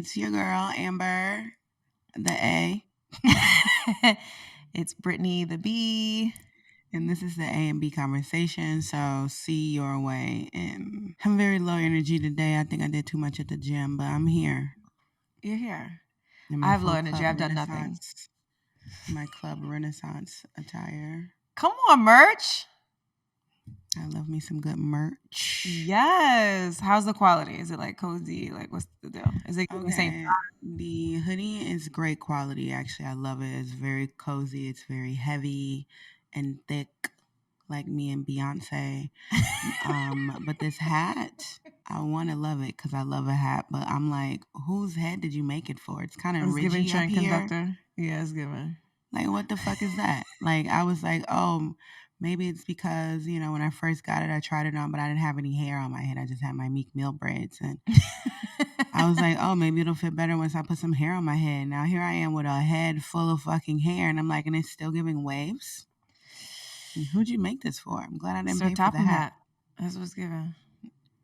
It's your girl, Amber, the A. It's Brittany, the B. And this is the A and B conversation. So see your way. And I'm very low energy today. I think I did too much at the gym, but I'm here. You're here. In I my have low full energy. club I've done nothing. Renaissance, my club Renaissance attire. Come on, merch. I love me some good merch. Yes. How's the quality? Is it like cozy? Like, what's the deal? Is it the same? Okay. The hoodie is great quality. Actually, I love it. It's very cozy. It's very heavy and thick, like me and Beyonce. But this hat, I want to love it because I love a hat. But I'm like, whose head did you make it for? It's kind of It's giving ridgy up train here. conductor. Yeah, it's giving. Like, what the fuck is that? Like, I was like, oh, maybe it's because, when I first got it, I tried it on, but I didn't have any hair on my head. I just had my Meek Mill braids. And I was like, oh, maybe it'll fit better once I put some hair on my head. Now here I am with a head full of fucking hair. And I'm like, and it's still giving waves? And who'd you make this for? I'm glad I didn't pay for the hat. That's what's given.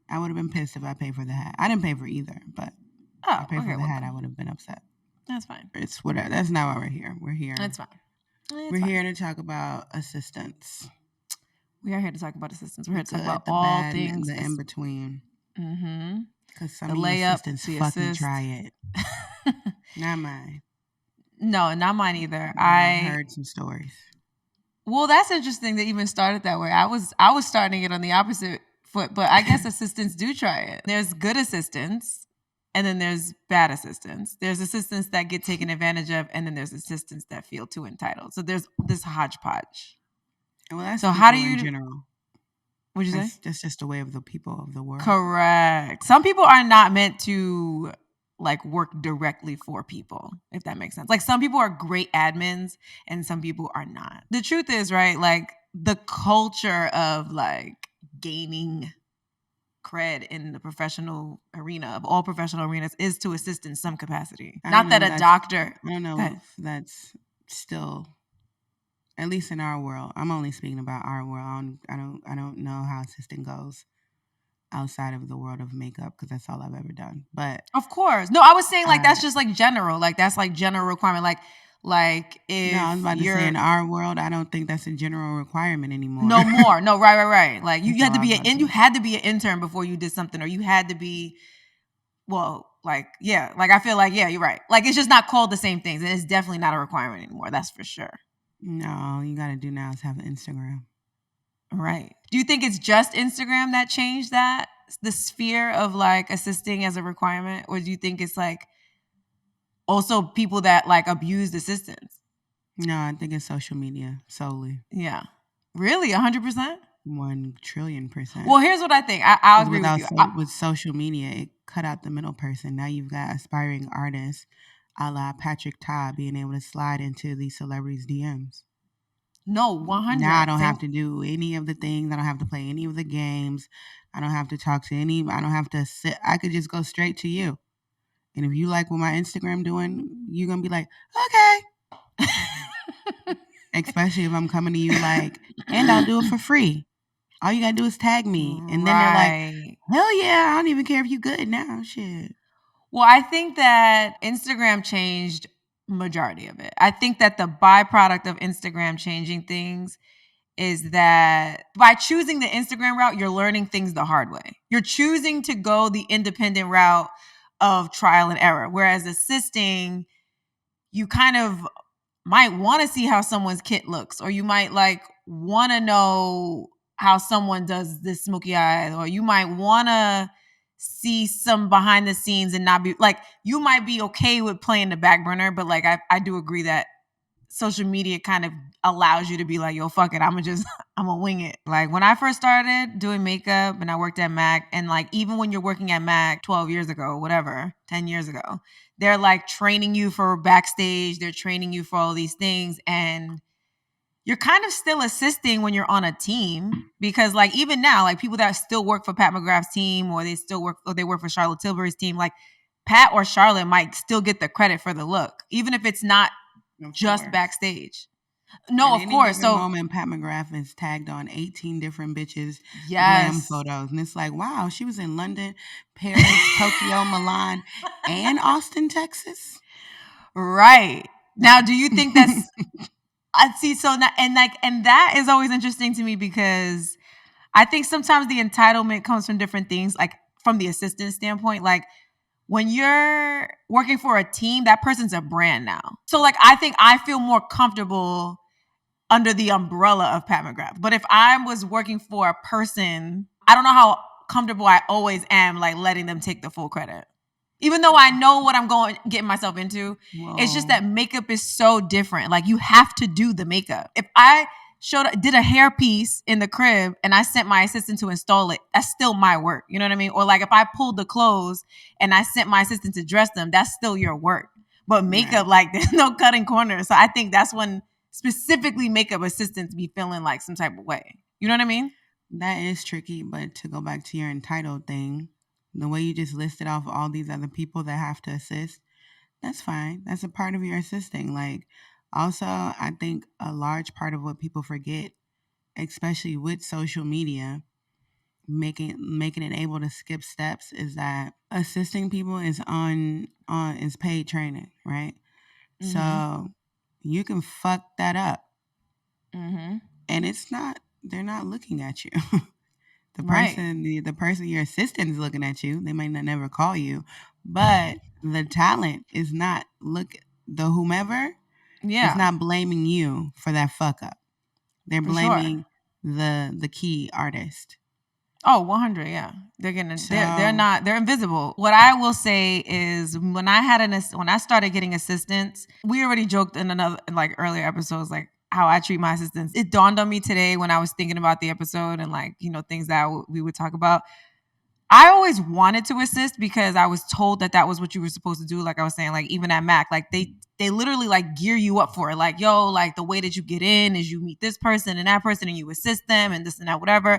I would have been pissed if I paid for the hat. I didn't pay for either, but if I paid for the hat, I would have been upset. That's fine. It's whatever. That's not why we're here. We're here. That's fine. We're here to talk about assistants. We are here to talk about assistants. We're here to talk about all things. The in between. Mm-hmm. Because some of the assistants fucking try it. Not mine. No, not mine either. I've heard some stories. Well, that's interesting that even started that way. I was starting it on the opposite foot, but I guess assistants do try it. There's good assistants, and then there's bad assistants. There's assistants that get taken advantage of, and then there's assistants that feel too entitled. So there's this hodgepodge. Well, that's so how do you in general? What'd you say? That's just the way of the people of the world. Correct. Some people are not meant to work directly for people, if that makes sense. Like some people are great admins and some people are not. The truth is, right, like the culture of gaining cred in the professional arena of all professional arenas is to assist in some capacity. Not that a doctor. I don't know if that's still, at least in our world. I'm only speaking about our world. I don't know how assisting goes outside of the world of makeup because that's all I've ever done. But of course, no, I was saying that's just general, that's general requirement. If no, I was about to say in our world, I don't think that's a general requirement anymore. No more, no, right. Like you had to be you had to be an intern before you did something, or you had to be, I feel you're right. It's just not called the same things, and it's definitely not a requirement anymore. That's for sure. No, all you got to do now is have an Instagram. Right. Do you think it's just Instagram that changed that, the sphere of assisting as a requirement? Or do you think it's also people that abused assistants? No, I think it's social media solely. Yeah. Really? 100%? 1,000,000,000,000%. Well, here's what I think. I'll agree with you. With social media, it cut out the middle person. Now you've got aspiring artists a la Patrick Todd being able to slide into these celebrities' DMs. No, 100. Now I don't have to do any of the things. I don't have to play any of the games. I don't have to talk to I don't have to sit. I could just go straight to you. And if you like what my Instagram doing, you're going to be like, okay. Especially if I'm coming to you and I'll do it for free. All you got to do is tag me. And then they're like, hell yeah, I don't even care if you good now. Shit. Well, I think that Instagram changed majority of it. I think that the byproduct of Instagram changing things is that by choosing the Instagram route, you're learning things the hard way. You're choosing to go the independent route of trial and error. Whereas assisting, you kind of might want to see how someone's kit looks, or you might want to know how someone does this smoky eye, or you might want to see some behind the scenes and not be you might be okay with playing the back burner, but I do agree that social media kind of allows you to be yo, fuck it, I'm gonna wing it. When I first started doing makeup and I worked at MAC, and even when you're working at MAC 12 years ago, whatever, 10 years ago, they're training you for backstage, they're training you for all these things, and you're kind of still assisting when you're on a team, because even now, people that still work for Pat McGrath's team, or they work for Charlotte Tilbury's team, Pat or Charlotte might still get the credit for the look, even if it's not just backstage. No, At of any course. given So moment, Pat McGrath is tagged on 18 different bitches' glam yes. photos. And it's like, wow, she was in London, Paris, Tokyo, Milan, and Austin, Texas. Right. Now, do you think that's I see so now, and that is always interesting to me because I think sometimes the entitlement comes from different things, like from the assistant standpoint. Like when you're working for a team, that person's a brand now. So like I think I feel more comfortable under the umbrella of Pat McGrath. But if I was working for a person, I don't know how comfortable I always am like letting them take the full credit. Even though I know what I'm getting myself into, it's just Whoa. that makeup is so different. Like you have to do the makeup. If I did a hair piece in the crib and I sent my assistant to install it, that's still my work. You know what I mean? Or like if I pulled the clothes and I sent my assistant to dress them, that's still your work. But makeup, Right. like there's no cutting corners. So I think that's when specifically makeup assistants be feeling like some type of way. You know what I mean? That is tricky, but to go back to your entitled thing, the way you just listed off all these other people that have to assist, that's fine. That's a part of your assisting. Like, also, I think a large part of what people forget, especially with social media, making it able to skip steps, is that assisting people is paid training, right? Mm-hmm. So you can fuck that up, Mm-hmm. and they're not looking at you. Right. The person your assistant is looking at you. They might not never call you, but the talent is not look the whomever is Yeah, not blaming you for that fuck up. They're for sure. blaming the key artist. Oh, 100, yeah. They're So not they're invisible. What I will say is when I started getting assistants, we already joked in another like earlier episodes like how I treat my assistants. It dawned on me today when I was thinking about the episode and like, things that we would talk about. I always wanted to assist because I was told that that was what you were supposed to do. Like I was saying, like even at Mac, like they literally like gear you up for it. Like, yo, like the way that you get in is you meet this person and that person and you assist them and this and that, whatever.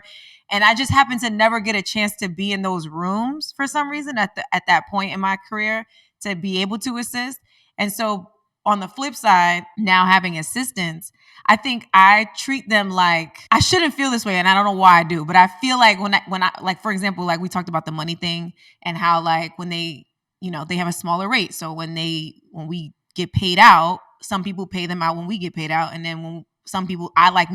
And I just happened to never get a chance to be in those rooms for some reason at that point in my career to be able to assist. And so on the flip side, now having assistants, I think I treat them like I shouldn't feel this way, and I don't know why I do, but I feel like when I like for example, like we talked about the money thing and how like when they have a smaller rate, so when we get paid out, some people pay them out when we get paid out, and then when some people, I like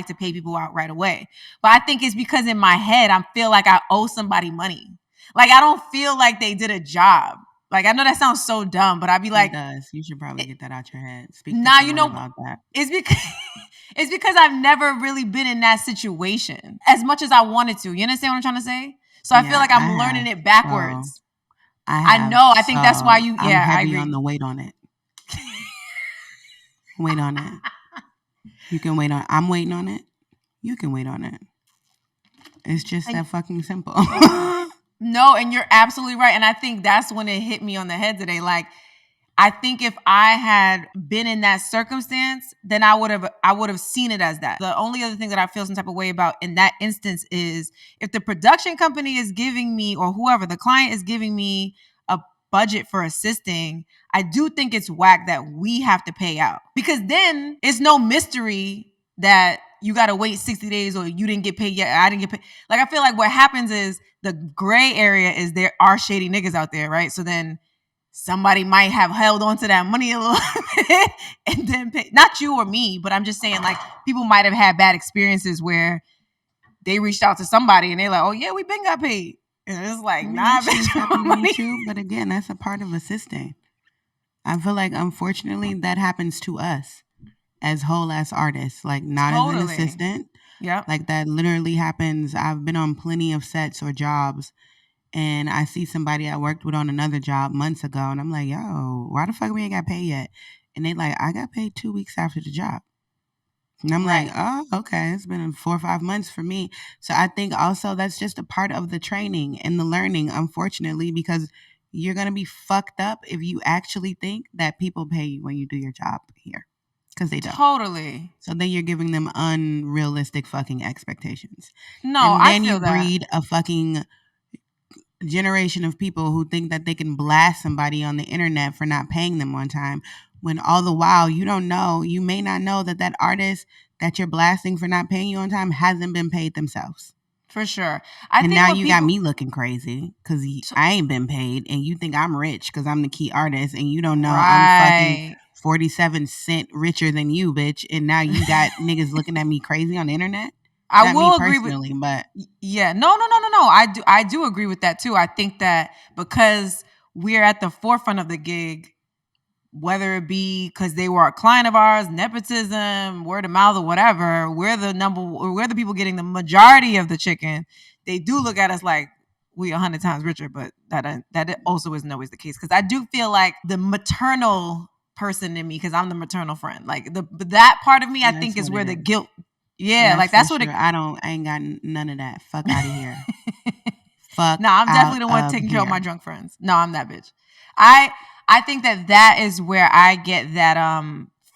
to pay people out right away. But I think it's because in my head I feel like I owe somebody money. Like I don't feel like they did a job. Like I know that sounds so dumb, but I'd be it like, does. You should probably get that out your head. Speak to nah, someone about that. it's because it's because I've never really been in that situation as much as I wanted to. You understand what I'm trying to say? So I feel Yeah, like I I'm have. learning it So backwards. I I have. know. I think that's why So you. I'm Yeah, I heavy on agree. the wait on it. Wait on it. You can wait on. I'm waiting on it. You can wait on it. It's just And that fucking simple. no, and you're absolutely right. And I think that's when it hit me on the head today. Like I think if I had been in that circumstance, then I would have seen it as that. The only other thing that I feel some type of way about in that instance is if the production company is giving me or whoever the client is giving me a budget for assisting, I do think it's whack that we have to pay out because then it's no mystery that you got to wait 60 days or you didn't get paid yet. I didn't get paid. Like I feel like what happens is the gray area is there are shady niggas out there, right? So then somebody might have held on to that money a little bit and then pay. Not you or me, but I'm just saying like people might have had bad experiences where they reached out to somebody and they're like, oh yeah, we been got paid. And it's I like, mean, that nah, shit has bitch, my happened to me money. too. But again, that's a part of assisting. I feel like, unfortunately, that happens to us as whole ass artists, like not as an Totally. assistant. Yep. Like that literally happens. I've been on plenty of sets or jobs, and I see somebody I worked with on another job months ago, and I'm like, yo, why the fuck we ain't got paid yet? And they like, I got paid 2 weeks after the job. And I'm like, Right. oh, okay. It's been 4 or 5 months for me. So I think also that's just a part of the training and the learning, unfortunately, because you're going to be fucked up if you actually think that people pay you when you do your job here, because they don't. Totally. So then you're giving them unrealistic fucking expectations. No, And I then you feel that. breed a fucking generation of people who think that they can blast somebody on the internet for not paying them on time, when all the while you may not know that artist that you're blasting for not paying you on time hasn't been paid themselves. For sure. And now you got me looking crazy because I ain't been paid, and you think I'm rich because I'm the key artist, and you don't know I'm fucking 47 cents richer than you, bitch. And now you got niggas looking at me crazy on the internet. I will agree with, but yeah, no. I do agree with that too. I think that because we're at the forefront of the gig, whether it be because they were a client of ours, nepotism, word of mouth, or whatever, we're the people getting the majority of the chicken. They do look at us like we 100 times richer, but that also isn't always the case. Because I do feel like the maternal person in me, because I'm the maternal friend, like that part of me, I think is where the guilt. Yeah, like that's what I ain't got none of that. Fuck out of here. Fuck. No, I'm definitely the one taking care of my drunk friends. No, I'm that bitch. I think that is where I get that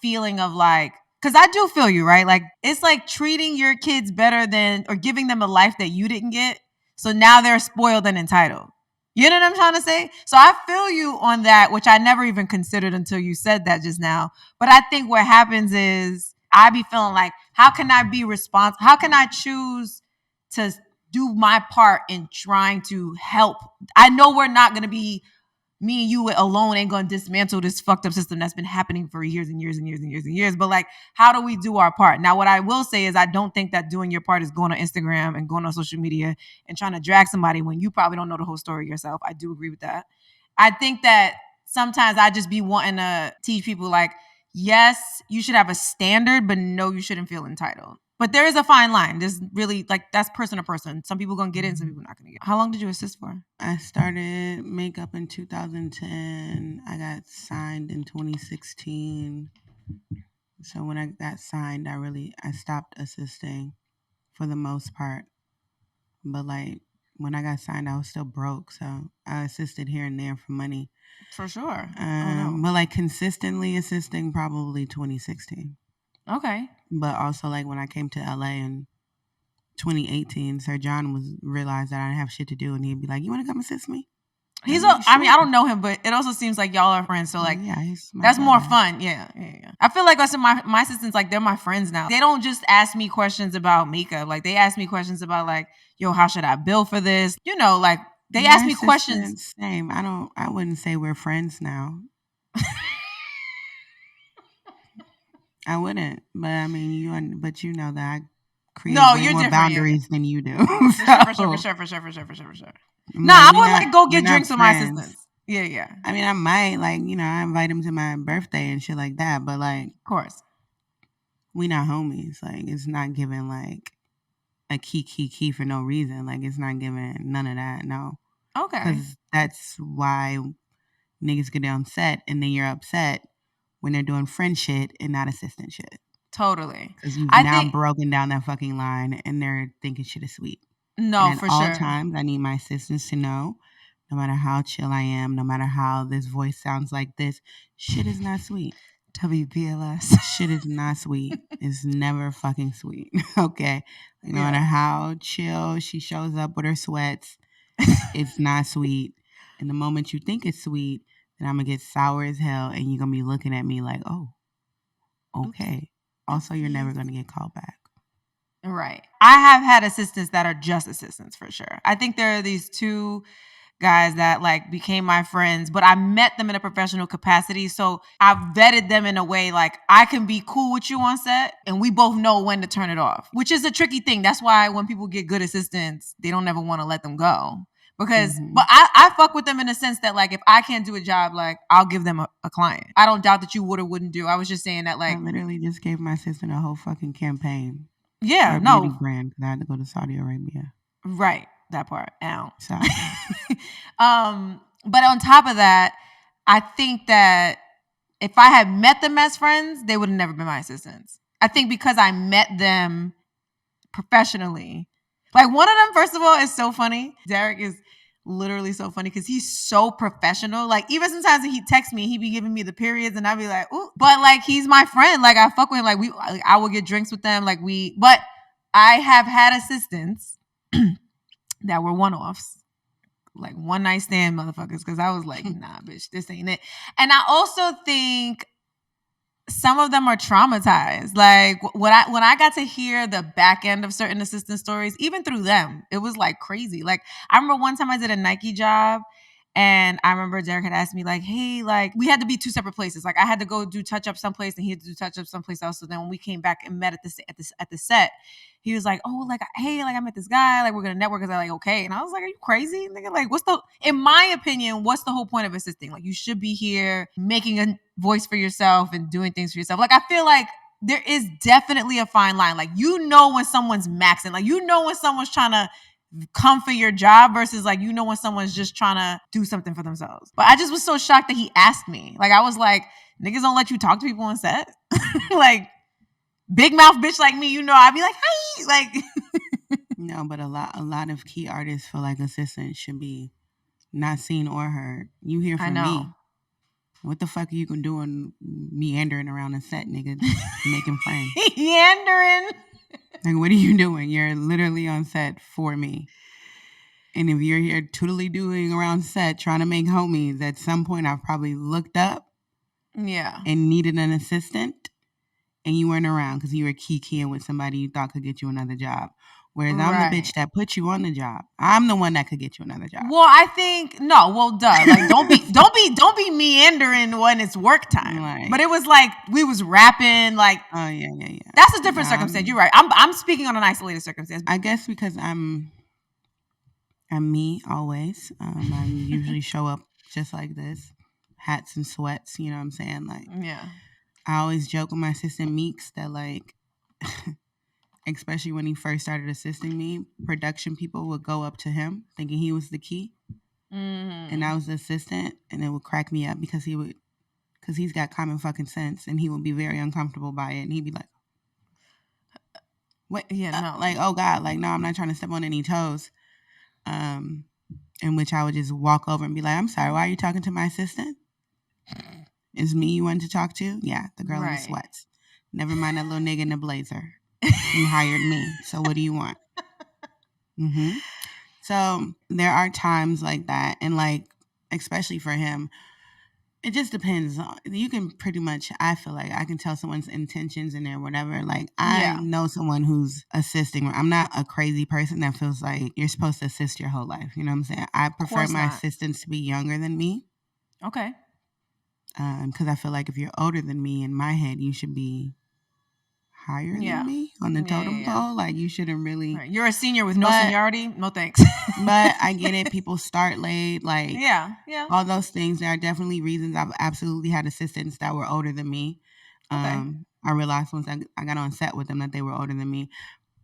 feeling of like, because I do feel you, right? Like it's like treating your kids better than, or giving them a life that you didn't get. So now they're spoiled and entitled. You know what I'm trying to say? So I feel you on that, which I never even considered until you said that just now. But I think what happens is I be feeling like, how can I be responsible? How can I choose to do my part in trying to help? I know we're not going to be, me and you alone ain't going to dismantle this fucked up system that's been happening for years and years and years and years and years. But like, how do we do our part? Now, what I will say is I don't think that doing your part is going on Instagram and going on social media and trying to drag somebody when you probably don't know the whole story yourself. I do agree with that. I think that sometimes I just be wanting to teach people like, yes, you should have a standard, but no, you shouldn't feel entitled. But there is a fine line. There's really, like, that's person to person. Some people gonna get in, some people not gonna get in. How long did you assist for? I started makeup in 2010. I got signed in 2016. So when I got signed, I stopped assisting for the most part. But like when I got signed, I was still broke. So I assisted here and there for money. For sure. But like consistently assisting, probably 2016. Okay. But also like when I came to LA in 2018, Sir John realized that I didn't have shit to do, and he'd be like, "You want to come assist me?" I mean, I don't know him, but it also seems like y'all are friends. So like, yeah, that's more fun. Yeah. I feel like also my assistants, like they're my friends now. They don't just ask me questions about makeup. Like they ask me questions about like, yo, how should I bill for this? You know, like they ask me questions. Same. I wouldn't say we're friends now. I wouldn't, but I mean, you know that I create way more boundaries than you do. For sure. Nah, I would like go get drinks with my assistants. Yeah. I mean, I might like, I invite him to my birthday and shit like that, but like, of course, we not homies. Like, it's not giving like a key for no reason. Like, it's not giving none of that. No. Okay. Because that's why niggas get on set and then you're upset when they're doing friend shit and not assistant shit. Totally. Because you've now broken down that fucking line and they're thinking shit is sweet. No, and for sure. All times, I need my assistants to know, no matter how chill I am, no matter how this voice sounds like this, shit is not sweet. WBLS. Shit is not sweet. It's never fucking sweet. Okay? No matter how chill she shows up with her sweats, it's not sweet. And the moment you think it's sweet, then I'm going to get sour as hell and you're going to be looking at me like, oh, okay. Also, you're never going to get called back. Right. I have had assistants that are just assistants for sure. I think there are these two guys that like became my friends, but I met them in a professional capacity. So I've vetted them in a way like I can be cool with you on set and we both know when to turn it off, which is a tricky thing. That's why when people get good assistants, they don't ever want to let them go. Because, but I fuck with them in the sense that like, if I can't do a job, like I'll give them a client. I don't doubt that you would or wouldn't do. I was just saying that like. I literally just gave my assistant a whole fucking campaign. Yeah, for a beauty brand because I had to go to Saudi Arabia. Right, that part. Ow. Sorry. But on top of that, I think that if I had met them as friends, they would have never been my assistants. I think because I met them professionally. Like one of them, first of all, is so funny. Derek is literally so funny because he's so professional. Like even sometimes when he texts me, he be giving me the periods and I'd be like, ooh. But like he's my friend. Like I fuck with him. Like I will get drinks with them. But I have had assistants that were one-offs. Like one night stand motherfuckers. Cause I was like, nah, bitch, this ain't it. And I also think some of them are traumatized. Like when I got to hear the back end of certain assistant stories, even through them, it was like crazy. Like I remember one time I did a Nike job, and I remember Derek had asked me like, "Hey, like we had to be two separate places. Like I had to go do touch up someplace, and he had to do touch up someplace else. So then when we came back and met at the set, he was like, "Oh, like hey, like I met this guy. Like we're gonna network." I was like, "Okay," and I was like, "Are you crazy, nigga? Like what's the? In my opinion, what's the whole point of assisting? Like you should be here making a voice for yourself and doing things for yourself. Like I feel like." There is definitely a fine line. Like, you know, when someone's maxing, like, you know, when someone's trying to come for your job versus like, you know, when someone's just trying to do something for themselves. But I just was so shocked that he asked me. Like, I was like, niggas don't let you talk to people on set. Like, big mouth bitch like me, you know, I'd be like, hi. Like, No, but a lot of key artists feel like assistants should be not seen or heard. You hear I from know. me. What the fuck are you doing meandering around a set, nigga, making friends? Meandering. Like, what are you doing? You're literally on set for me. And if you're here totally doing around set trying to make homies, at some point I've probably looked up Yeah. and needed an assistant, and you weren't around because you were keying with somebody you thought could get you another job. Whereas I'm the bitch that put you on the job. I'm the one that could get you another job. Well, I think no. Well, duh. Like, don't be meandering when it's work time. Like, but it was like we was rapping. Like, oh yeah. That's a different circumstance. You're right. I'm speaking on an isolated circumstance. I guess because I'm me always. I usually show up just like this, hats and sweats. You know what I'm saying? Like, yeah. I always joke with my assistant Meeks that like. Especially when he first started assisting me, production people would go up to him thinking he was the key. And I was the assistant, and it would crack me up because he's got common fucking sense, and he would be very uncomfortable by it, and he'd be like, "What? Yeah, no. Like, oh God, like, no, I'm not trying to step on any toes." In which I would just walk over and be like, "I'm sorry, why are you talking to my assistant? Is me you wanted to talk to? Yeah, the girl in the sweats. Never mind that little nigga in the blazer. You hired me, so what do you want?" Mm-hmm. So there are times like that, and like, especially for him, it just depends. You can pretty much, I feel like I can tell someone's intentions and then whatever. Like, I know someone who's assisting. I'm not a crazy person that feels like you're supposed to assist your whole life. You know what I'm saying? I prefer my assistants to be younger than me. Okay. Because I feel like if you're older than me, in my head, you should be higher than me on the totem pole. Like, you shouldn't really. Right. You're a senior with no seniority? No thanks. But I get it. People start late. Like, yeah. All those things. There are definitely reasons. I've absolutely had assistants that were older than me. Okay. I realized once I got on set with them that they were older than me.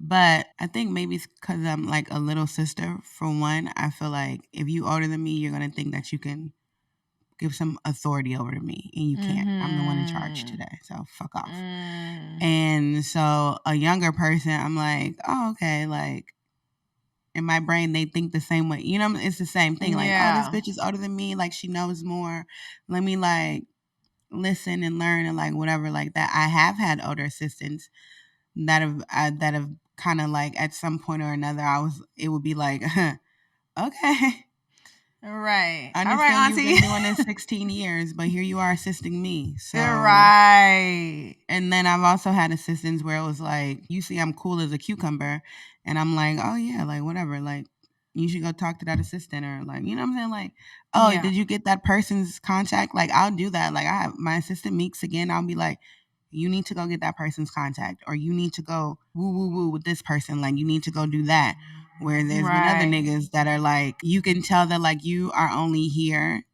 But I think maybe it's because I'm like a little sister. For one, I feel like if you older than me, you're going to think that you can give some authority over to me, and you can't. I'm the one in charge today, so fuck off. And so a younger person, I'm like, oh, okay, like, in my brain, they think the same way. You know, it's the same thing. Like, oh, this bitch is older than me. Like, she knows more. Let me, like, listen and learn and, like, whatever like that. I have had older assistants that have kind of, like, at some point or another, it would be like, okay. Right. I understand you've been doing this 16 years, but here you are assisting me. So right. And then I've also had assistants where it was like, you see I'm cool as a cucumber, and I'm like, oh yeah, like whatever, like you should go talk to that assistant, or like, you know what I'm saying? Like, oh, did you get that person's contact? Like, I'll do that. Like, I have my assistant Meeks again, I'll be like, you need to go get that person's contact, or you need to go woo woo woo with this person. Like, you need to go do that. Where there's been other niggas that are like, you can tell that like you are only here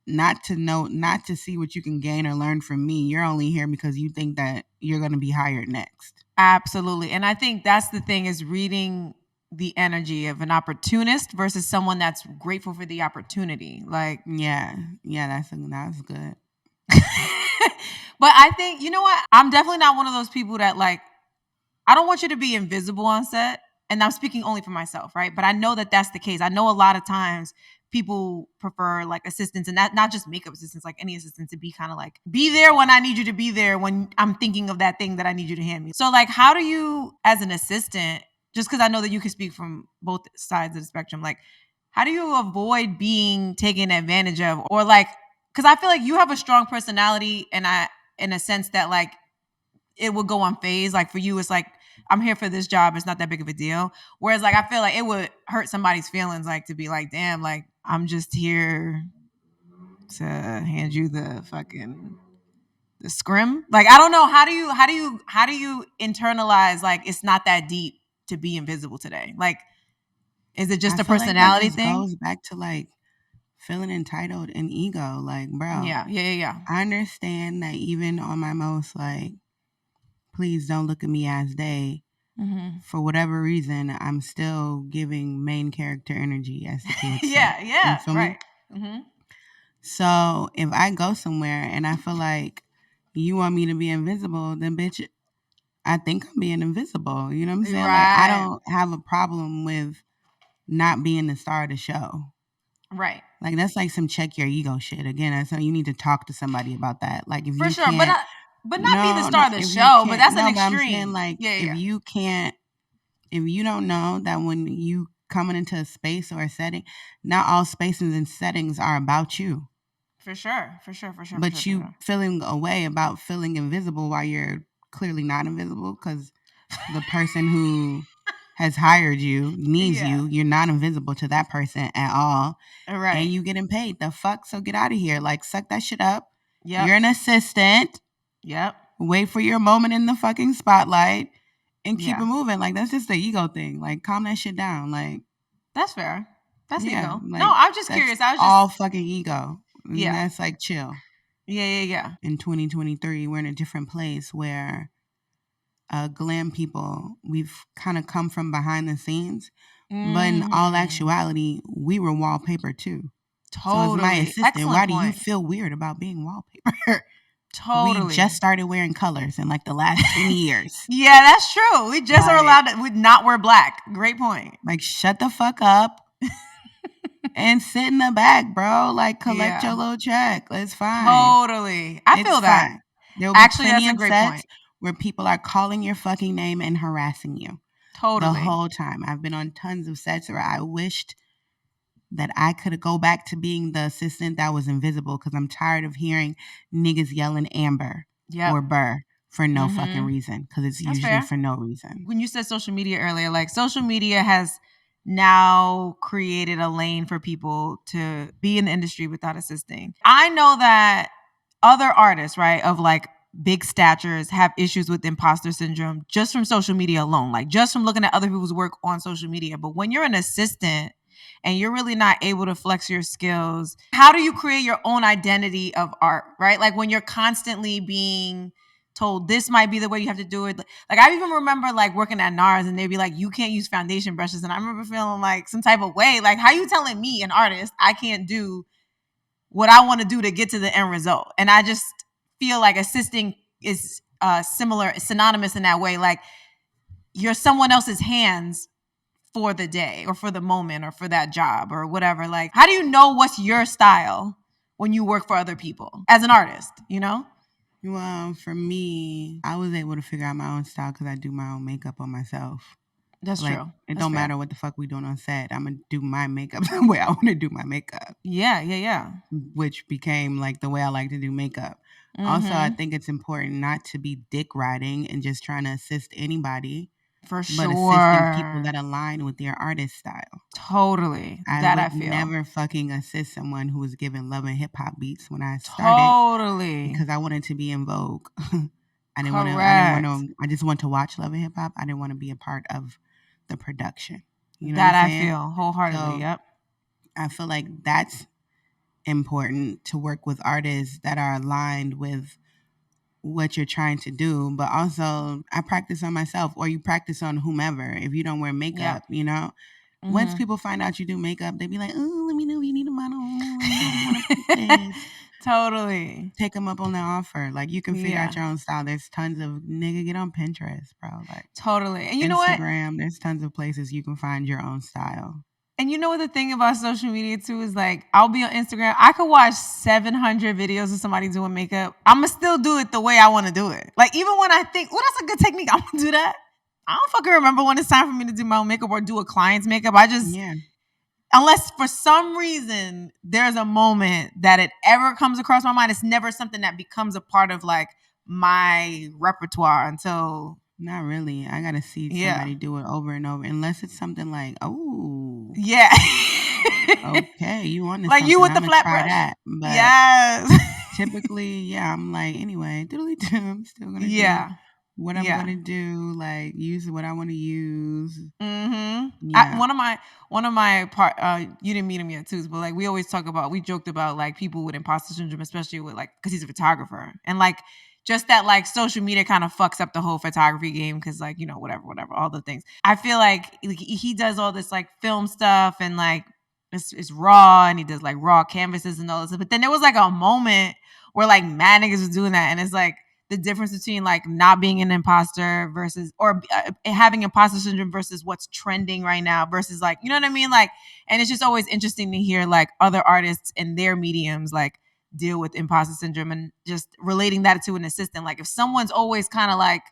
not to see what you can gain or learn from me. You're only here because you think that you're going to be hired next. Absolutely. And I think that's the thing, is reading the energy of an opportunist versus someone that's grateful for the opportunity. Like, yeah, that's good. But I think, you know what? I'm definitely not one of those people that like, I don't want you to be invisible on set. And I'm speaking only for myself, right? But I know that that's the case. I know a lot of times people prefer like assistants, and not just makeup assistants, like any assistant, to be kind of like, be there when I need you to be there, when I'm thinking of that thing that I need you to hand me. So like, how do you, as an assistant, just because I know that you can speak from both sides of the spectrum, like, how do you avoid being taken advantage of? Or like, because I feel like you have a strong personality, and in a sense that like it would go unfazed. Like for you, it's like, I'm here for this job. It's not that big of a deal. Whereas like, I feel like it would hurt somebody's feelings, like to be like, damn, like I'm just here to hand you the scrim. Like, I don't know. How do you internalize like it's not that deep to be invisible today? Like, is it just I a feel like that personality just thing? goes back to like feeling entitled and ego. Like, bro, Yeah. I understand that even on my most like, please don't look at me as day, for whatever reason, I'm still giving main character energy, as the kids say. You feel me? Right. So if I go somewhere and I feel like you want me to be invisible, then bitch, I think I'm being invisible. You know what I'm saying? Like, I Right. don't have a problem with not being the star of the show. Right. Like, that's like some check your ego shit. Again, that's something you need to talk to somebody about that. Like, if For you sure. can't, But not be the star of the if you show, but can't, that's an no, but I'm saying extreme. like, Yeah. if you can't, if you don't know that when you coming into a space or a setting, not all spaces and settings are about you. For sure. But you feeling a way about feeling invisible while you're clearly not invisible because the person who has hired you needs you. You're not invisible to that person at all. Right. And you getting paid. The fuck? So get out of here. Like, suck that shit up. Yep. You're an assistant. Yep. Wait for your moment in the fucking spotlight and keep it moving. Like, that's just the ego thing. Like, calm that shit down. Like, that's fair. That's ego. Like, no, I'm just curious. I was just all fucking ego. Yeah. That's like chill. Yeah. In 2023, we're in a different place where glam people, we've kind of come from behind the scenes. But in all actuality, we were wallpaper too. Totally. So as my assistant, excellent why point. do you feel weird about being wallpaper? Totally. We just started wearing colors in like the last 10 years. Yeah, that's true. We just are allowed to not wear black. Great point. Like, shut the fuck up and sit in the back, bro. Like, collect your little check. It's fine. Totally. I feel that. Fine. There will be Actually, plenty that's a of great sets point. where people are calling your fucking name and harassing you. Totally. The whole time. I've been on tons of sets where I wished that I could go back to being the assistant that was invisible because I'm tired of hearing niggas yelling Amber or Burr for no fucking reason, because it's usually for no reason. When you said social media earlier, like social media has now created a lane for people to be in the industry without assisting. I know that other artists, right, of like big statures have issues with imposter syndrome just from social media alone, like just from looking at other people's work on social media. But when you're an assistant and you're really not able to flex your skills, how do you create your own identity of art, right? Like when you're constantly being told this might be the way you have to do it. Like I even remember like working at NARS and they'd be like, you can't use foundation brushes. And I remember feeling like some type of way, like how you telling me, an artist, I can't do what I want to do to get to the end result? And I just feel like assisting is synonymous in that way. Like you're someone else's hands for the day or for the moment or for that job or whatever. Like, how do you know what's your style when you work for other people as an artist, you know? Well, for me, I was able to figure out my own style because I do my own makeup on myself. That's like, true. It don't matter what the fuck we doing on set. I'm going to do my makeup the way I want to do my makeup. Yeah. Which became like the way I like to do makeup. Also, I think it's important not to be dick riding and just trying to assist anybody. For sure. But assisting people that align with their artist style. Totally. I would never fucking assist someone who was giving love and hip hop beats when I started. Totally. Because I wanted to be in Vogue. I just want to watch love and hip hop. I didn't want to be a part of the production. You know that what I'm I saying? feel wholeheartedly. So, yep. I feel like that's important to work with artists that are aligned with what you're trying to do, but also I practice on myself, or you practice on whomever. If you don't wear makeup, you know, once people find out you do makeup, they be like, oh, let me know if you need a model. Totally. Take them up on the offer. Like you can figure out your own style. There's tons of get on Pinterest, bro. Like totally. And you Instagram, know what? There's tons of places you can find your own style. And you know what the thing about social media too is, like, I'll be on Instagram. I could watch 700 videos of somebody doing makeup. I'm going to still do it the way I want to do it. Like, even when I think, that's a good technique, I'm going to do that. I don't fucking remember when it's time for me to do my own makeup or do a client's makeup. Unless for some reason there's a moment that it ever comes across my mind, it's never something that becomes a part of like my repertoire until. Not really. I gotta see somebody do it over and over, unless it's something like, oh, yeah. Okay, you want like you with the flat try brush. that. But yes. typically, yeah, I'm like, anyway, I'm still gonna yeah. do what I'm gonna do, like use what I want to use. Yeah. One of my part, you didn't meet him yet too, but like we joked about like people with imposter syndrome, especially with like, cause he's a photographer, and like just that like social media kind of fucks up the whole photography game, because like, you know, whatever, all the things. I feel like he does all this like film stuff, and like it's raw, and he does like raw canvases and all this, but then there was like a moment where like mad niggas was doing that, and it's like the difference between like not being an imposter versus, or having imposter syndrome versus what's trending right now versus like, you know what I mean? Like, and it's just always interesting to hear like other artists and their mediums like deal with imposter syndrome, and just relating that to an assistant. Like if someone's always kind of like,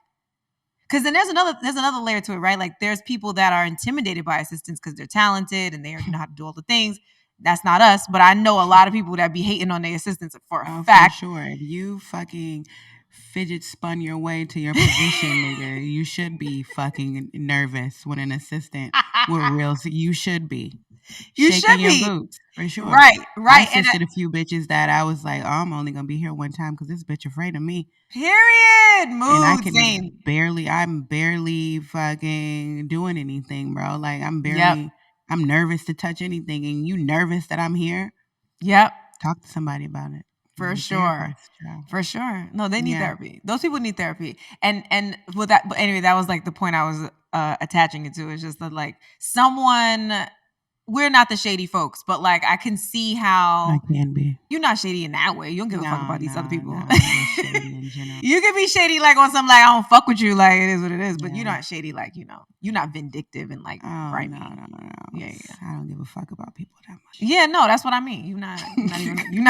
because then there's another layer to it, right? Like there's people that are intimidated by assistants because they're talented and they know how to do all the things. That's not us, but I know a lot of people that be hating on their assistants for a fact. For sure. If you fucking fidget spun your way to your position, nigga, you should be fucking nervous when an assistant with real. You should be. You shaking should your be. boots, for sure. Right. I assisted a few bitches that I was like, oh, I'm only gonna be here one time because this bitch afraid of me. Period. Mood. And I can I'm barely fucking doing anything, bro. Like I'm nervous to touch anything, and you nervous that I'm here. Yep. Talk to somebody about it. For sure. For sure. No, they need therapy. Those people need therapy. And with that, but anyway, that was like the point I was attaching it to. It's just that like we're not the shady folks, but like I can see how I can be. You're not shady in that way. You don't give a fuck about these other people. Shady in general. You can be shady like on some like I don't fuck with you, like it is what it is, but you're not shady like, you know, you're not vindictive and like right. No. Yeah. I don't give a fuck about people that much. Yeah, no, that's what I mean. You're not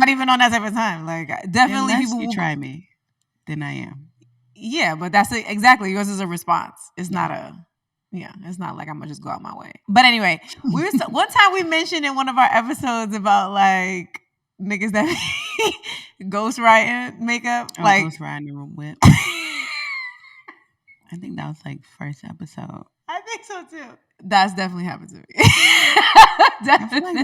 even on that type of time. Like definitely unless people you try me, then I am. Yeah, but that's exactly yours is a response. It's not a. Yeah, it's not like I'm gonna just go out my way. But anyway, one time we mentioned in one of our episodes about like niggas that ghost writing makeup, like ghost writing a whip. I think that was like first episode. I think so too. That's definitely happened to me. I feel like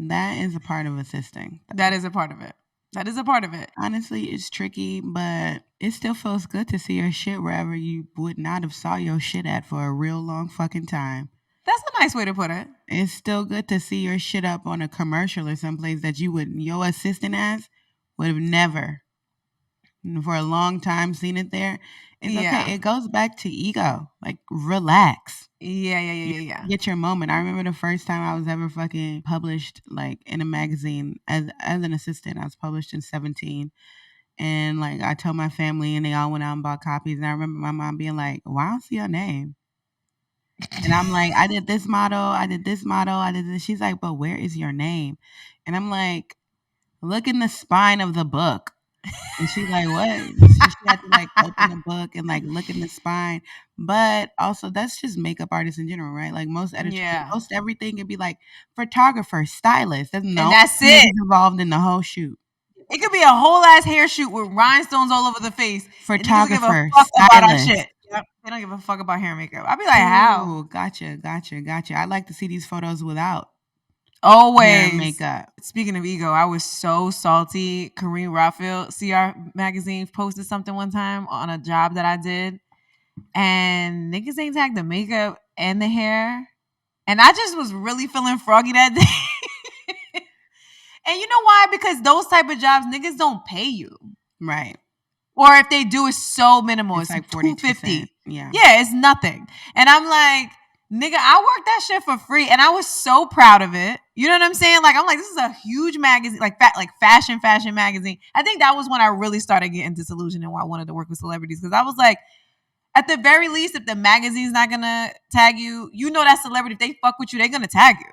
that is a part of assisting. That is a part of it. That is a part of it. Honestly, it's tricky, but it still feels good to see your shit wherever you would not have saw your shit at for a real long fucking time. That's a nice way to put it. It's still good to see your shit up on a commercial or someplace that your assistant as would have never, for a long time, seen it there. It's okay. It goes back to ego. Like, relax. Yeah. Get your moment. I remember the first time I was ever fucking published, like, in a magazine as an assistant. I was published in 17. And, like, I told my family, and they all went out and bought copies. And I remember my mom being like, well, I don't see your name. And I'm like, I did this model. I did this. She's like, but where is your name? And I'm like, look in the spine of the book. And she's like, what? So she had to like open the book and like look in the spine. But also that's just makeup artists in general, right? Like most editors, most everything could be like photographer, stylist. And that's it. Involved in the whole shoot. It could be a whole ass hair shoot with rhinestones all over the face. Photographer, stylist. About our shit. Yep. They don't give a fuck about hair and makeup. I'd be like, how? Gotcha. I like to see these photos without. Always makeup. Speaking of ego, I was so salty. Kareem Raphael, CR Magazine, posted something one time on a job that I did, and niggas ain't tagged the makeup and the hair, and I just was really feeling froggy that day. And you know why? Because those type of jobs, niggas don't pay you, right? Or if they do, it's so minimal. It's like $250. Yeah, it's nothing. And I'm like, nigga, I worked that shit for free, and I was so proud of it. You know what I'm saying? Like, I'm like, this is a huge magazine, like fashion magazine. I think that was when I really started getting disillusioned and why I wanted to work with celebrities, because I was like, at the very least, if the magazine's not gonna tag you, you know that celebrity, if they fuck with you, they're gonna tag you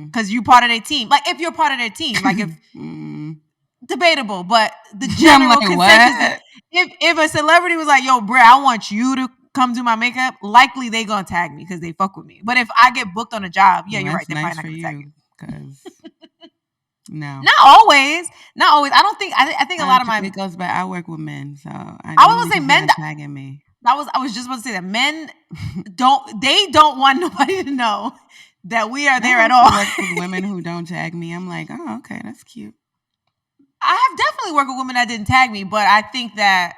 because you're part of their team. Like, if you're part of their team, like if debatable, but the general consensus is if a celebrity was like, yo, bruh, I want you to come do my makeup, likely they gonna tag me because they fuck with me. But if I get booked on a job, you're right. They're probably not gonna tag you. No. Not always. I don't think. I think a lot of my. It goes back. I work with men, so I was gonna say men. tagging me. I was just about to say that men don't want nobody to know that we are there at all. I work with women who don't tag me. I'm like, oh, okay, that's cute. I have definitely worked with women that didn't tag me, but I think that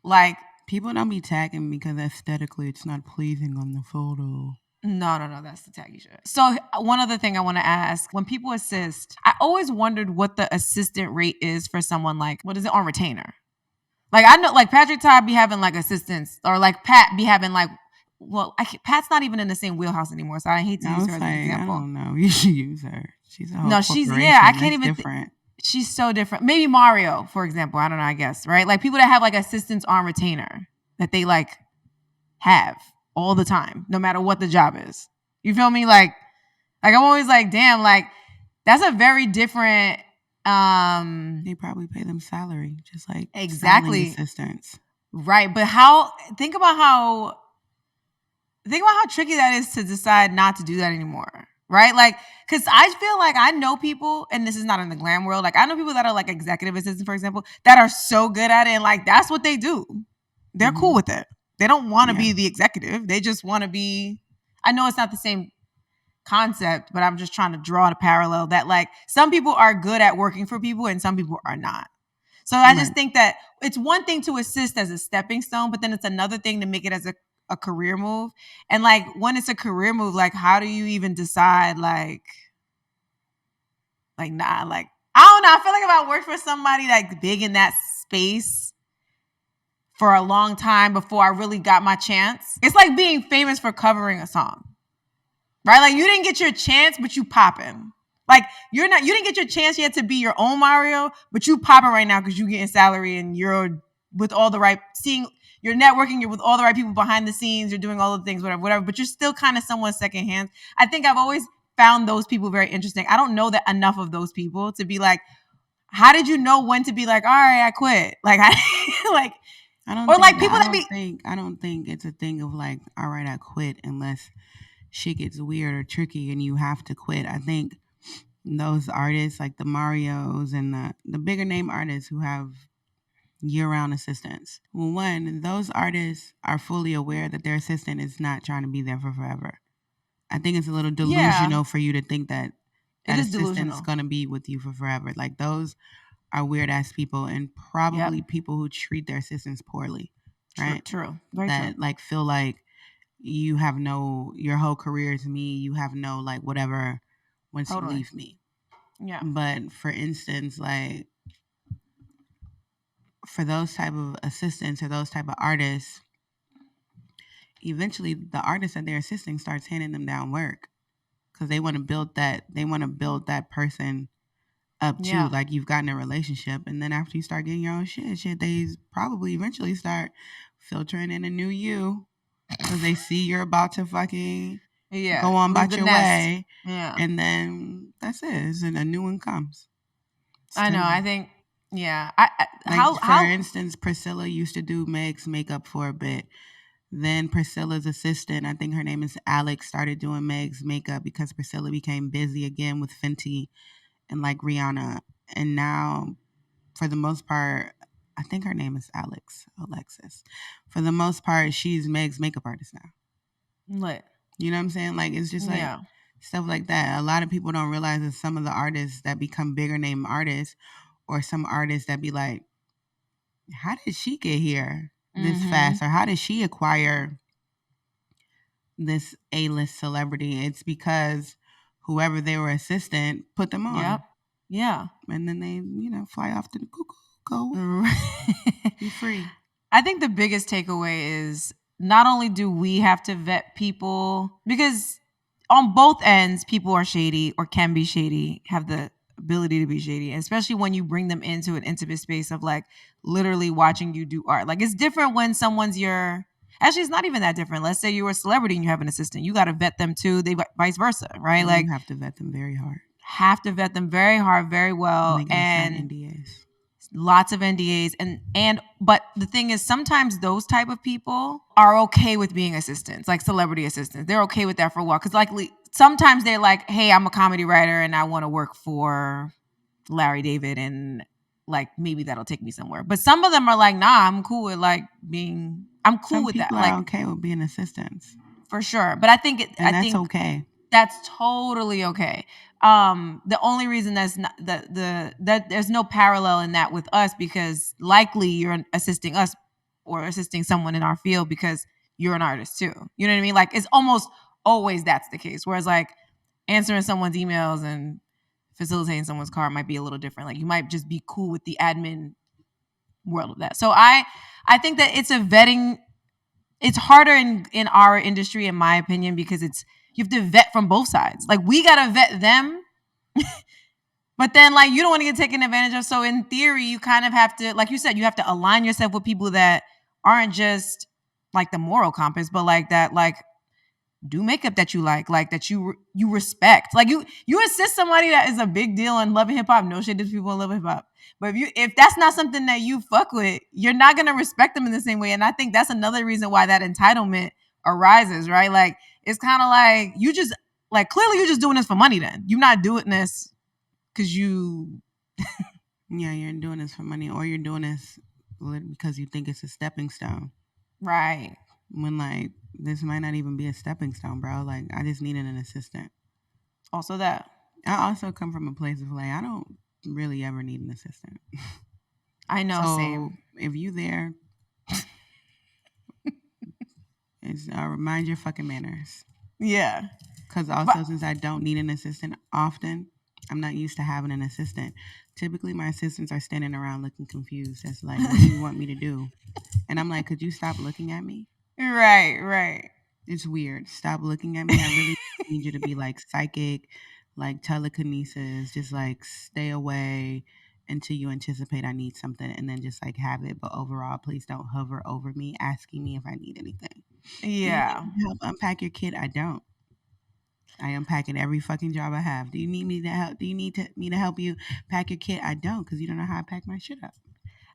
like people don't be tagging me because aesthetically it's not pleasing on the photo. No, that's the taggy shit. So one other thing I want to ask, when people assist, I always wondered what the assistant rate is for someone like, what is it, on retainer? Like I know like Patrick Todd be having like assistants, or like Pat be having like, well, Pat's not even in the same wheelhouse anymore, so I hate to use her as an example. I don't know. You should use her. She's a whole I can't even different. She's so different. Maybe Mario, for example. I don't know, I guess, right? Like people that have like assistants on retainer that they like have all the time, no matter what the job is. You feel me? Like I'm always like, damn, like that's a very different they probably pay them salary, just like exactly assistants. Right. But think about how tricky that is to decide not to do that anymore. Right? Like, because I feel like I know people, and this is not in the glam world, like I know people that are like executive assistants, for example, that are so good at it, and like that's what they do. They're cool with it. They don't want to be the executive. They just want to be, I know it's not the same concept, but I'm just trying to draw the parallel that like some people are good at working for people and some people are not. So I just think that it's one thing to assist as a stepping stone, but then it's another thing to make it as a career move. And like when it's a career move, like how do you even decide like nah, like I don't know. I feel like if I worked for somebody like big in that space for a long time before I really got my chance, it's like being famous for covering a song. Right? Like you didn't get your chance, but you popping. Like you didn't get your chance yet to be your own Mario, but you popping right now because you getting salary and you're with all the right, you're networking, you're with all the right people behind the scenes, you're doing all the things, whatever, but you're still kind of someone's second hand. I think I've always found those people very interesting. I don't know that enough of those people to be like, how did you know when to be like, all right, I quit? Like, I don't think it's a thing of like, all right, I quit, unless shit gets weird or tricky and you have to quit. I think those artists like the Marios and the bigger name artists who have year-round assistants, well, one, those artists are fully aware that their assistant is not trying to be there for forever. I think it's a little delusional for you to think that assistant's going to be with you for forever. Like those are weird ass people, and probably people who treat their assistants poorly. Right? True. Very true. Like feel like you have your whole career is me. You have no like whatever once you leave me. Yeah. But for instance, like for those type of assistants or those type of artists, eventually the artist that they're assisting starts handing them down work because they want to build that person up too. Yeah. Like you've gotten a relationship, and then after you start getting your own shit, they probably eventually start filtering in a new you. Because they see you're about to fucking go on about your way. Yeah. And then that's it. And a new one comes. I know. I think, yeah. For instance, Priscilla used to do Meg's makeup for a bit. Then Priscilla's assistant, I think her name is Alex, started doing Meg's makeup because Priscilla became busy again with Fenty and like Rihanna. And now, for the most part, I think her name is Alexis. For the most part, she's Meg's makeup artist now. Lit. You know what I'm saying? Like, it's just like stuff like that. A lot of people don't realize that some of the artists that become bigger name artists, or some artists that be like, how did she get here this fast? Or how did she acquire this A-list celebrity? It's because whoever they were assistant put them on. Yep. Yeah. And then they, fly off to the cuckoo. Go be free. I think the biggest takeaway is not only do we have to vet people, because on both ends, people are shady or can be shady, have the ability to be shady, especially when you bring them into an intimate space of like literally watching you do art. Like it's different when someone's actually, it's not even that different. Let's say you're a celebrity and you have an assistant. You got to vet them too. They vice versa, right? Like you have to vet them very hard. Have to vet them very hard, very well. And NDAs. Lots of NDAs. But the thing is, sometimes those type of people are okay with being assistants, like celebrity assistants. They're okay with that for a while. Because sometimes they're like, hey, I'm a comedy writer and I want to work for Larry David and like maybe that'll take me somewhere. But some of them are like, nah, I'm cool with like being. I'm cool Some with that, people like are okay with being assistants, for sure. But I think and that's okay. that's totally okay. The only reason that's not that there's no parallel in that with us because likely you're assisting us or assisting someone in our field because you're an artist too. You know what I mean? Like it's almost always that's the case. Whereas like answering someone's emails and facilitating someone's car might be a little different. Like you might just be cool with the admin world of that. So I think that it's a vetting. It's harder in our industry, in my opinion, because it's you have to vet from both sides. Like we gotta vet them, but then like you don't want to get taken advantage of. So in theory, you kind of have to, like you said, you have to align yourself with people that aren't just like the moral compass, but like that like do makeup that you like that you respect. Like you assist somebody that is a big deal in Love and Hip Hop. No shade to people in Love and Hip Hop, but if that's not something that you fuck with, you're not gonna respect them in the same way. And I think that's another reason why that entitlement arises, right? Like it's kind of like you just like clearly you're just doing this for money. Then you're not doing this because you. Yeah, you're doing this for money, or you're doing this because you think it's a stepping stone. Right. When like this might not even be a stepping stone, bro. Like I just needed an assistant. Also that. I also come from a place of like I don't really ever need an assistant. I know. So Same. if you there, it's mind your fucking manners. Yeah. Because also since I don't need an assistant often, I'm not used to having an assistant. Typically, my assistants are standing around looking confused. That's like, what do you want me to do? And I'm like, could you stop looking at me? Right. Right. It's weird. Stop looking at me. I really need you to be like psychic, like telekinesis. Just like stay away until you anticipate I need something and then just like have it. But overall, please don't hover over me asking me if I need anything. Yeah. Do you need help unpack your kit? I don't. I unpack it every fucking job I have. Do you need me to help? Do you need me to help you pack your kit? I don't, because you don't know how I pack my shit up.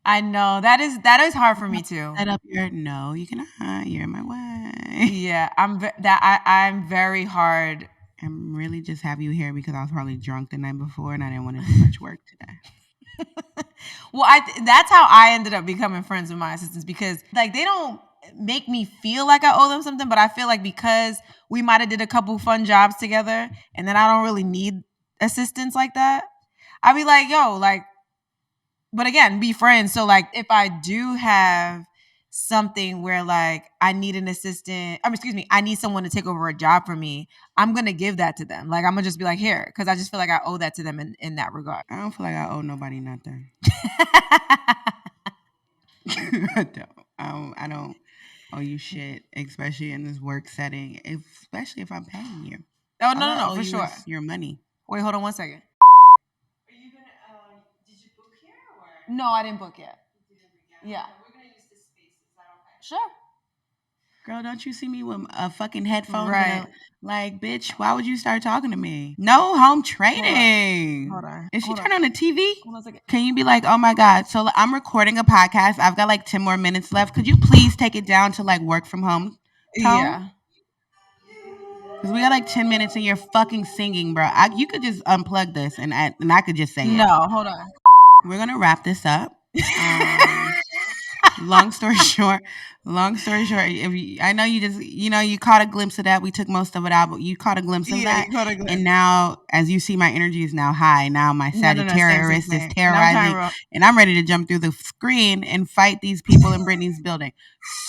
I know that is hard for me too. Set up your no, you cannot. You're in my way. Yeah, I'm very hard. I'm really just have you here because I was probably drunk the night before and I didn't want to do much work today. Well, that's how I ended up becoming friends with my assistants because like they don't make me feel like I owe them something, but I feel like because we might have did a couple fun jobs together and then I don't really need assistance like that. I'd be like, yo, like, but again, be friends. So like if I do have something where like I need an assistant, excuse me, I need someone to take over a job for me, I'm gonna give that to them. Like I'm gonna just be like, here, because I just feel like I owe that to them in that regard. I don't feel like I owe nobody nothing. I don't owe you shit, especially in this work setting, especially if I'm paying you. Oh no, for sure. Your money. Wait, hold on 1 second. Are you gonna? Did you book here or? No, I didn't book yet. Yeah. We're gonna use this space. Is that okay? Sure. Girl, don't you see me with a fucking headphone? Right. Like, bitch, why would you start talking to me? No home training. Hold on. Is she turning on the TV? Hold on a second. Can you be like, oh my God, so I'm recording a podcast. I've got like 10 more minutes left. Could you please take it down to like work from home tone? Yeah. Because we got like 10 minutes and you're fucking singing, bro. You could just unplug this and I could just say it. No, hold on. We're going to wrap this up. Long story short, I know you just, you caught a glimpse of that. We took most of it out, but you caught a glimpse of that. And now, as you see, my energy is now high. Now my Sagittarius is terrorizing. And I'm ready to jump through the screen and fight these people in Brittany's building.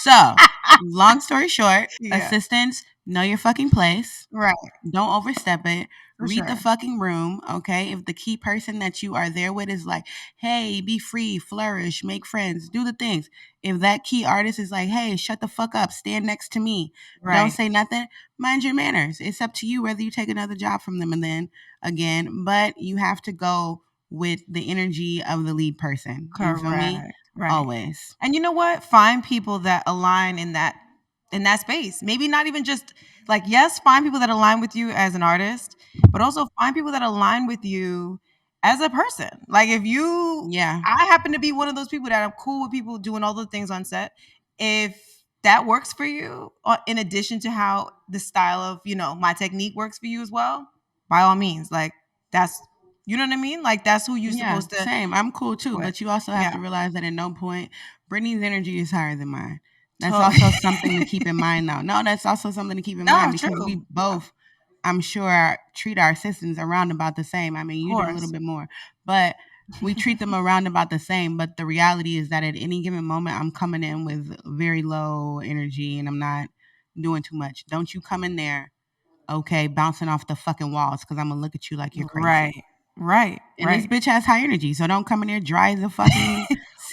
So, long story short, assistants, know your fucking place. Right. Don't overstep it. Read the sure. fucking room, okay? If the key person that you are there with is like, hey, be free, flourish, make friends, do the things. If that key artist is like, hey, shut the fuck up, stand next to me, don't say nothing, mind your manners. It's up to you whether you take another job from them and then again, but you have to go with the energy of the lead person. Correct. You feel me? Right. Always. And you know what? Find people that align in that space. Maybe not even just like, yes, find people that align with you as an artist, but also find people that align with you as a person. Like if you, I happen to be one of those people that I'm cool with people doing all the things on set. If that works for you, in addition to how the style of, my technique works for you as well, by all means, like that's, You know what I mean? Like that's who you're Yeah, supposed to. same. I'm cool too, with. but you also have Yeah. to realize that at no point, Brittany's energy is higher than mine. That's Totally. also something to keep in mind now. No, that's also something to keep in No, mind because true. we both, I'm sure, treat our assistants around about the same. I mean, Of you do a little course. bit more, but we treat them around about the same. But the reality is that at any given moment, I'm coming in with very low energy and I'm not doing too much. Don't you come in there, okay, bouncing off the fucking walls because I'm gonna look at you like you're crazy. Right. And this bitch has high energy, so don't come in here dry as a fucking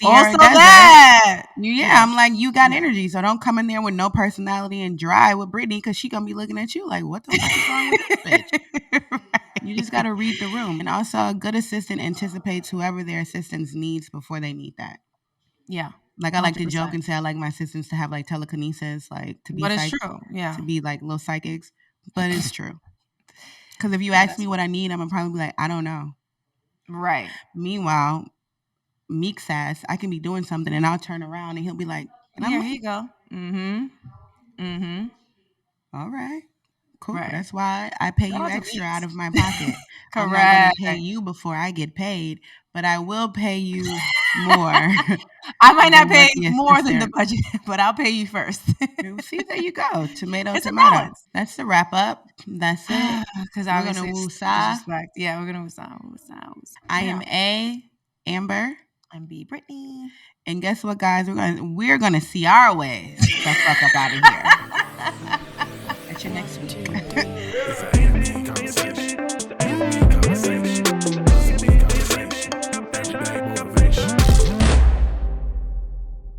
Also Sierra Desert. that. Yeah, I'm like, you got Yeah. energy, so don't come in there with no personality and dry with Brittany because she gonna be looking at you like, what the fuck is wrong with this bitch? You just gotta read the room. And also, a good assistant anticipates whoever their assistants needs before they need that. Yeah. Like I like to 100%. joke and say I like my assistants to have like telekinesis, like to be But it's true. Yeah. to be like little psychics. But it's true. Because if you ask me what I need, I'm gonna probably be like, I don't know. Right. Meanwhile, Meek sass, I can be doing something and I'll turn around and he'll be like, and I'm Here like, you go. all right, cool. Right. That's why I pay Shout you out to extra Meeks. out of my pocket. I'm not gonna pay you before I get paid, but I will pay you more. I might not than pay what the more than the assistant- budget, but I'll pay you first. See, there you go. Tomato, It's a tomato. balance. That's the wrap up. That's it. Because We're obviously gonna it's woo-sa. disrespect. Yeah, we're gonna woo-sa. I am A, Amber. I'm B, Brittany. And guess what, guys? We're gonna see our ways the fuck up out of here. Catch you next week.